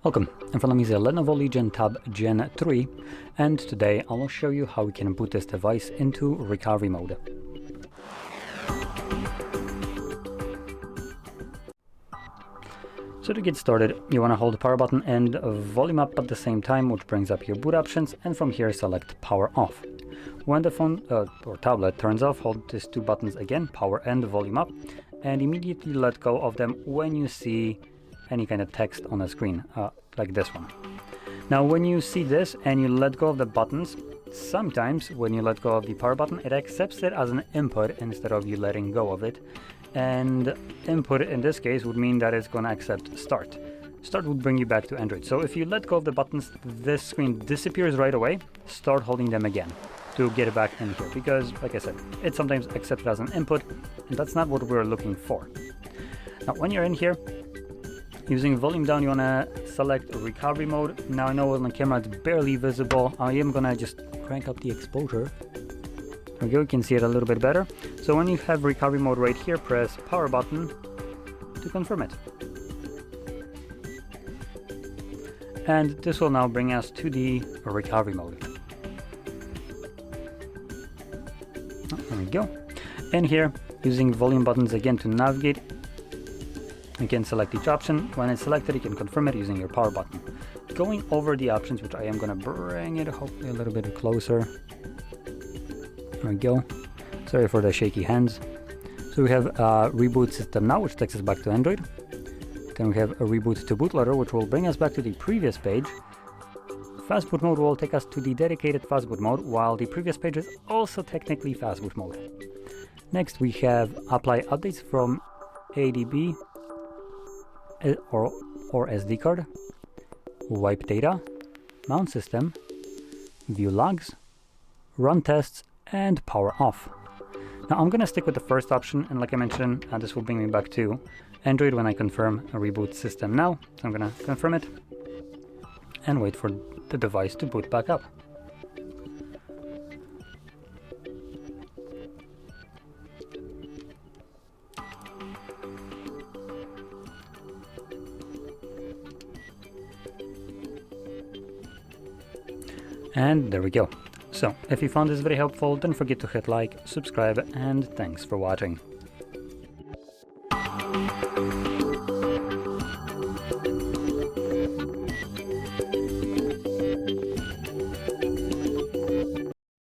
Welcome, in front of me is a LENOVO Legion Tab Gen 3, and today I will show you how we can boot this device into recovery mode. So to get started, you want to hold the power button and volume up at the same time, which brings up your boot options, and from here select power off. When the phone or tablet turns off, hold these two buttons again, power and volume up, and immediately let go of them when you see any kind of text on the screen, like this one. Now when you see this and you let go of the buttons, sometimes when you let go of the power button, it accepts it as an input instead of you letting go of it. And input in this case would mean that it's going to accept start. Start would bring you back to Android. So if you let go of the buttons, this screen disappears right away. Start holding them again to get it back in here, because like I said, it sometimes accepts it as an input, and that's not what we're looking for. Now when you're in here, using volume down, you want to select recovery mode. Now I know on the camera it's barely visible. I am going to just crank up the exposure. There we go, you can see it a little bit better. So when you have recovery mode right here, press power button to confirm it. And this will now bring us to the recovery mode. There we go. And here, using volume buttons again to navigate, you can select each option. When it's selected, you can confirm it using your power button. Going over the options, which I am going to bring it hopefully a little bit closer. There we go. Sorry for the shaky hands. So we have a reboot system now, which takes us back to Android. Then we have a reboot to bootloader, which will bring us back to the previous page. Fast boot mode will take us to the dedicated fast boot mode, while the previous page is also technically fast boot mode. Next, we have apply updates from ADB or SD card, wipe data, mount system, view logs, run tests, and power off. Now I'm going to stick with the first option, and like I mentioned, this will bring me back to Android when I confirm a reboot system now. So I'm going to confirm it and wait for the device to boot back up. And there we go. So if you found this very helpful, don't forget to hit like, subscribe, and thanks for watching.